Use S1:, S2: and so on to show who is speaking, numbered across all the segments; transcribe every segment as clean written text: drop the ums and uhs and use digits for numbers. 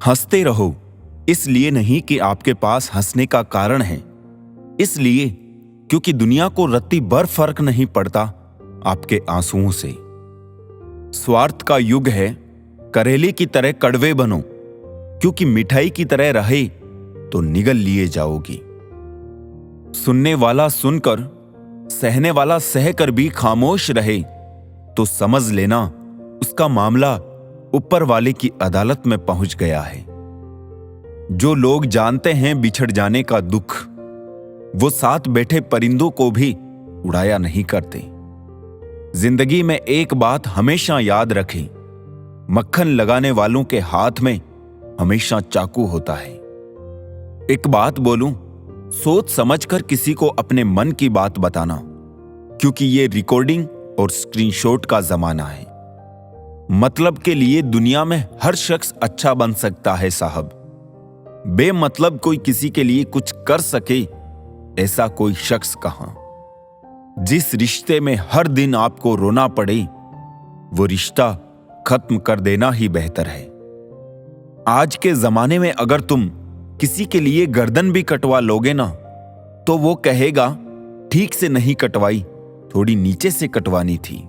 S1: हंसते रहो, इसलिए नहीं कि आपके पास हंसने का कारण है, इसलिए क्योंकि दुनिया को रत्ती भर फर्क नहीं पड़ता आपके आंसुओं से। स्वार्थ का युग है, करेले की तरह कड़वे बनो, क्योंकि मिठाई की तरह रहे तो निगल लिए जाओगी। सुनने वाला सुनकर, सहने वाला सहकर भी खामोश रहे तो समझ लेना उसका मामला ऊपर वाले की अदालत में पहुंच गया है। जो लोग जानते हैं बिछड़ जाने का दुख, वो साथ बैठे परिंदों को भी उड़ाया नहीं करते। जिंदगी में एक बात हमेशा याद रखें, मक्खन लगाने वालों के हाथ में हमेशा चाकू होता है। एक बात बोलूं, सोच समझकर किसी को अपने मन की बात बताना, क्योंकि ये रिकॉर्डिंग और स्क्रीनशॉट का जमाना है। मतलब के लिए दुनिया में हर शख्स अच्छा बन सकता है साहब, बेमतलब कोई किसी के लिए कुछ कर सके ऐसा कोई शख्स कहां। जिस रिश्ते में हर दिन आपको रोना पड़े, वो रिश्ता खत्म कर देना ही बेहतर है। आज के जमाने में अगर तुम किसी के लिए गर्दन भी कटवा लोगे ना, तो वो कहेगा ठीक से नहीं कटवाई, थोड़ी नीचे से कटवानी थी।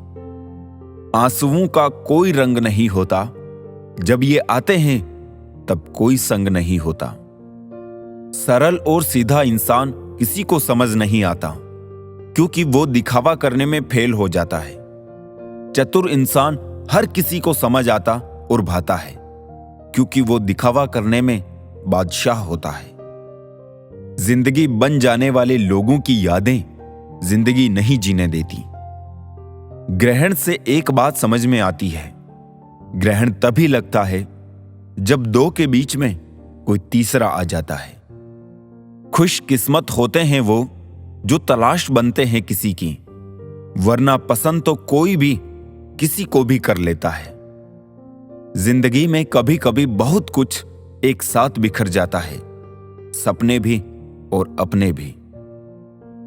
S1: आंसुओं का कोई रंग नहीं होता, जब ये आते हैं तब कोई संग नहीं होता। सरल और सीधा इंसान किसी को समझ नहीं आता, क्योंकि वो दिखावा करने में फेल हो जाता है। चतुर इंसान हर किसी को समझ आता और भाता है, क्योंकि वो दिखावा करने में बादशाह होता है। जिंदगी बन जाने वाले लोगों की यादें जिंदगी नहीं जीने देती। ग्रहण से एक बात समझ में आती है, ग्रहण तभी लगता है जब दो के बीच में कोई तीसरा आ जाता है। खुशकिस्मत होते हैं वो जो तलाश बनते हैं किसी की, वरना पसंद तो कोई भी किसी को भी कर लेता है। जिंदगी में कभी कभी बहुत कुछ एक साथ बिखर जाता है, सपने भी और अपने भी।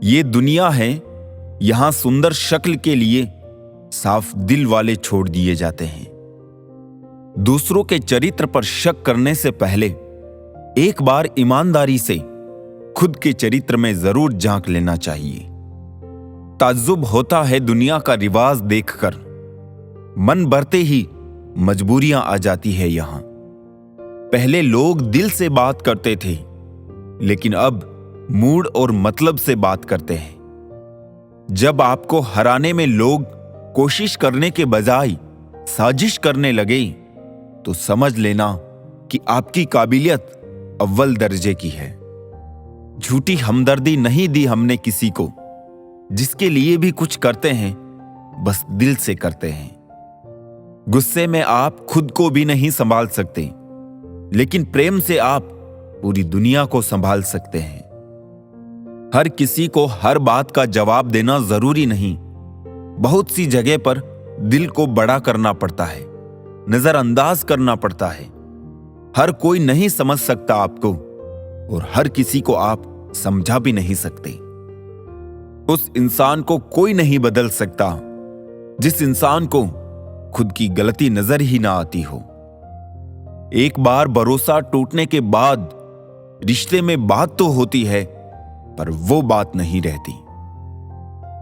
S1: ये दुनिया है, यहां सुंदर शक्ल के लिए साफ दिल वाले छोड़ दिए जाते हैं। दूसरों के चरित्र पर शक करने से पहले एक बार ईमानदारी से खुद के चरित्र में जरूर झांक लेना चाहिए। ताज्जुब होता है दुनिया का रिवाज देखकर, मन भरते ही मजबूरियां आ जाती है यहां। पहले लोग दिल से बात करते थे, लेकिन अब मूड और मतलब से बात करते हैं। जब आपको हराने में लोग कोशिश करने के बजाय साजिश करने लगे, तो समझ लेना कि आपकी काबिलियत अव्वल दर्जे की है। झूठी हमदर्दी नहीं दी हमने किसी को, जिसके लिए भी कुछ करते हैं बस दिल से करते हैं। गुस्से में आप खुद को भी नहीं संभाल सकते, लेकिन प्रेम से आप पूरी दुनिया को संभाल सकते हैं। हर किसी को हर बात का जवाब देना जरूरी नहीं। बहुत सी जगह पर दिल को बड़ा करना पड़ता है, नजरअंदाज करना पड़ता है। हर कोई नहीं समझ सकता आपको, और हर किसी को आप समझा भी नहीं सकते। उस इंसान को कोई नहीं बदल सकता जिस इंसान को खुद की गलती नजर ही ना आती हो। एक बार भरोसा टूटने के बाद रिश्ते में बात तो होती है, पर वो बात नहीं रहती।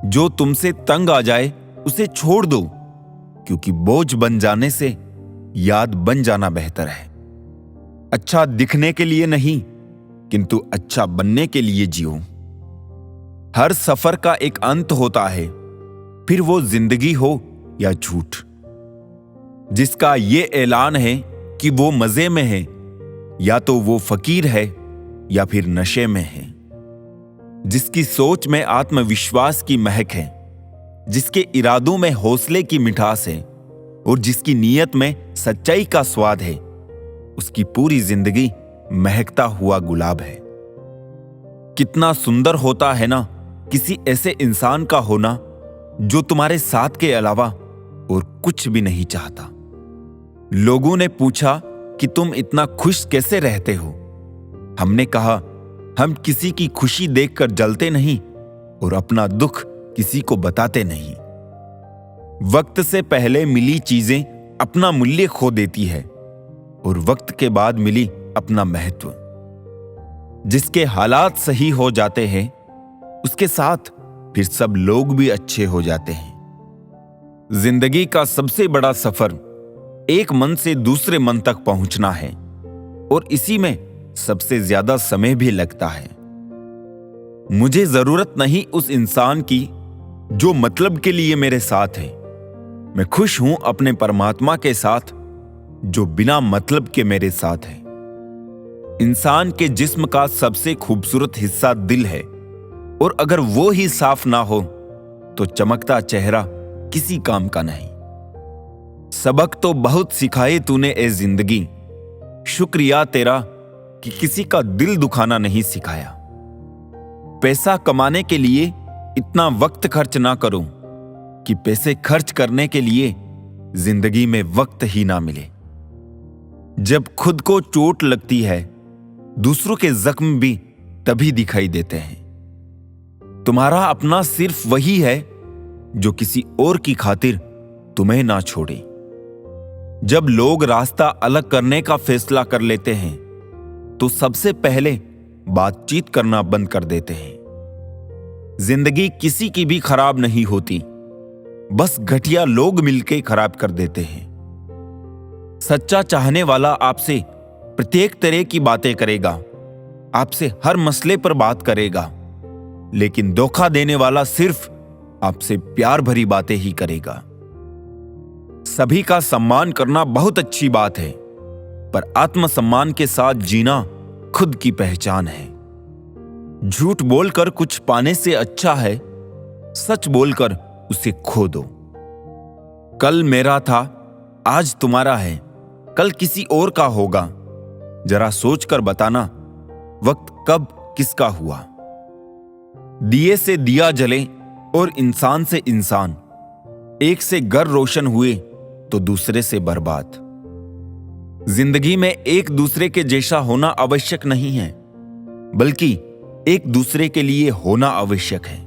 S1: जो तुमसे तंग आ जाए उसे छोड़ दो, क्योंकि बोझ बन जाने से याद बन जाना बेहतर है। अच्छा दिखने के लिए नहीं, किंतु अच्छा बनने के लिए जियो। हर सफर का एक अंत होता है, फिर वो जिंदगी हो या झूठ। जिसका ये ऐलान है कि वो मजे में है, या तो वो फकीर है या फिर नशे में है। जिसकी सोच में आत्मविश्वास की महक है, जिसके इरादों में हौसले की मिठास है, और जिसकी नीयत में सच्चाई का स्वाद है, उसकी पूरी जिंदगी महकता हुआ गुलाब है। कितना सुंदर होता है ना किसी ऐसे इंसान का होना जो तुम्हारे साथ के अलावा और कुछ भी नहीं चाहता। लोगों ने पूछा कि तुम इतना खुश कैसे रहते हो। हमने कहा, हम किसी की खुशी देखकर जलते नहीं और अपना दुख किसी को बताते नहीं। वक्त से पहले मिली चीजें अपना मूल्य खो देती है, और वक्त के बाद मिली अपना महत्व। जिसके हालात सही हो जाते हैं उसके साथ फिर सब लोग भी अच्छे हो जाते हैं। जिंदगी का सबसे बड़ा सफर एक मन से दूसरे मन तक पहुंचना है और इसी में सबसे ज्यादा समय भी लगता है। मुझे जरूरत नहीं उस इंसान की जो मतलब के लिए मेरे साथ है। मैं खुश हूं अपने परमात्मा के साथ जो बिना मतलब के मेरे साथ है। इंसान के जिस्म का सबसे खूबसूरत हिस्सा दिल है और अगर वो ही साफ ना हो तो चमकता चेहरा किसी काम का नहीं। सबक तो बहुत सिखाए तूने ए जिंदगी, शुक्रिया तेरा कि किसी का दिल दुखाना नहीं सिखाया। पैसा कमाने के लिए इतना वक्त खर्च ना करो कि पैसे खर्च करने के लिए जिंदगी में वक्त ही ना मिले। जब खुद को चोट लगती है दूसरों के जख्म भी तभी दिखाई देते हैं। तुम्हारा अपना सिर्फ वही है जो किसी और की खातिर तुम्हें ना छोड़े। जब लोग रास्ता अलग करने का फैसला कर लेते हैं तो सबसे पहले बातचीत करना बंद कर देते हैं। जिंदगी किसी की भी खराब नहीं होती, बस घटिया लोग मिलकर खराब कर देते हैं। सच्चा चाहने वाला आपसे प्रत्येक तरह की बातें करेगा, आपसे हर मसले पर बात करेगा, लेकिन धोखा देने वाला सिर्फ आपसे प्यार भरी बातें ही करेगा। सभी का सम्मान करना बहुत अच्छी बात है, पर आत्मसम्मान के साथ जीना खुद की पहचान है। झूठ बोलकर कुछ पाने से अच्छा है सच बोलकर उसे खो दो। कल मेरा था, आज तुम्हारा है, कल किसी और का होगा। जरा सोचकर बताना वक्त कब किसका हुआ। दिए से दिया जले और इंसान से इंसान, एक से घर रोशन हुए तो दूसरे से बर्बाद। जिंदगी में एक दूसरे के जैसा होना आवश्यक नहीं है, बल्कि एक दूसरे के लिए होना आवश्यक है।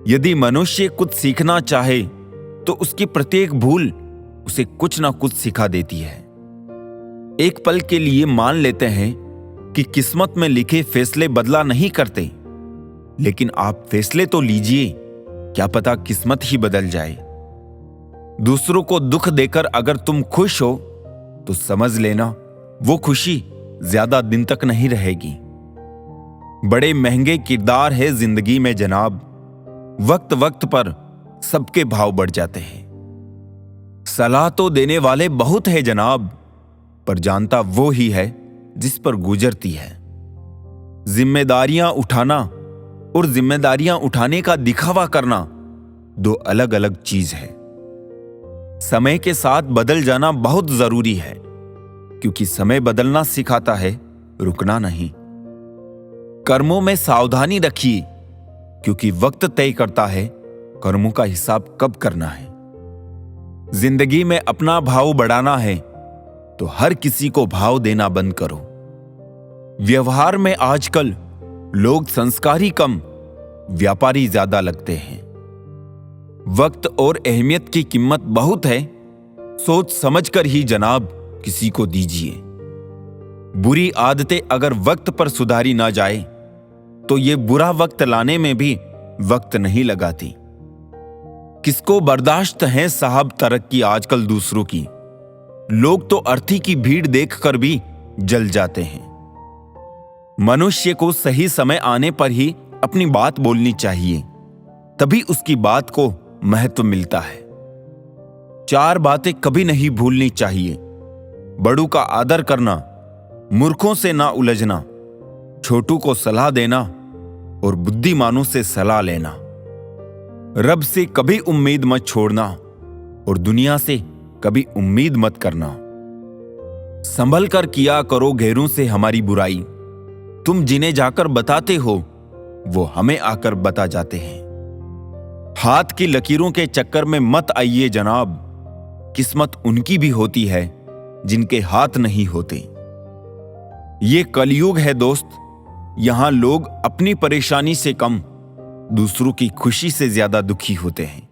S1: यदि मनुष्य कुछ सीखना चाहे तो उसकी प्रत्येक भूल उसे कुछ ना कुछ सिखा देती है। एक पल के लिए मान लेते हैं कि किस्मत में लिखे फैसले बदला नहीं करते, लेकिन आप फैसले तो लीजिए, क्या पता किस्मत ही बदल जाए। दूसरों को दुख देकर अगर तुम खुश हो तो समझ लेना वो खुशी ज्यादा दिन तक नहीं रहेगी। बड़े महंगे किरदार है जिंदगी में जनाब, वक्त वक्त पर सबके भाव बढ़ जाते हैं। सलाह तो देने वाले बहुत है जनाब, पर जानता वो ही है जिस पर गुजरती है। जिम्मेदारियां उठाना और जिम्मेदारियां उठाने का दिखावा करना दो अलग अलग चीज है। समय के साथ बदल जाना बहुत जरूरी है, क्योंकि समय बदलना सिखाता है, रुकना नहीं। कर्मों में सावधानी रखिए, क्योंकि वक्त तय करता है कर्मों का हिसाब कब करना है। जिंदगी में अपना भाव बढ़ाना है तो हर किसी को भाव देना बंद करो। व्यवहार में आजकल लोग संस्कारी कम, व्यापारी ज्यादा लगते हैं। वक्त और अहमियत की कीमत बहुत है, सोच समझकर ही जनाब किसी को दीजिए। बुरी आदतें अगर वक्त पर सुधारी ना जाए तो ये बुरा वक्त लाने में भी वक्त नहीं लगाती। किसको बर्दाश्त है साहब तरक्की आजकल दूसरों की। लोग तो अर्थी की भीड़ देखकर भी जल जाते हैं। मनुष्य को सही समय आने पर ही अपनी बात बोलनी चाहिए, तभी उसकी बात को महत्व मिलता है। चार बातें कभी नहीं भूलनी चाहिए: बड़ों का आदर करना, मूर्खों से ना उलझना, छोटू को सलाह देना और बुद्धिमानों से सलाह लेना। रब से कभी उम्मीद मत छोड़ना और दुनिया से कभी उम्मीद मत करना। संभल कर किया करो गैरों से हमारी बुराई, तुम जिन्हें जाकर बताते हो वो हमें आकर बता जाते हैं। हाथ की लकीरों के चक्कर में मत आइए जनाब, किस्मत उनकी भी होती है जिनके हाथ नहीं होते। ये कलयुग है दोस्त, यहां लोग अपनी परेशानी से कम दूसरों की खुशी से ज्यादा दुखी होते हैं।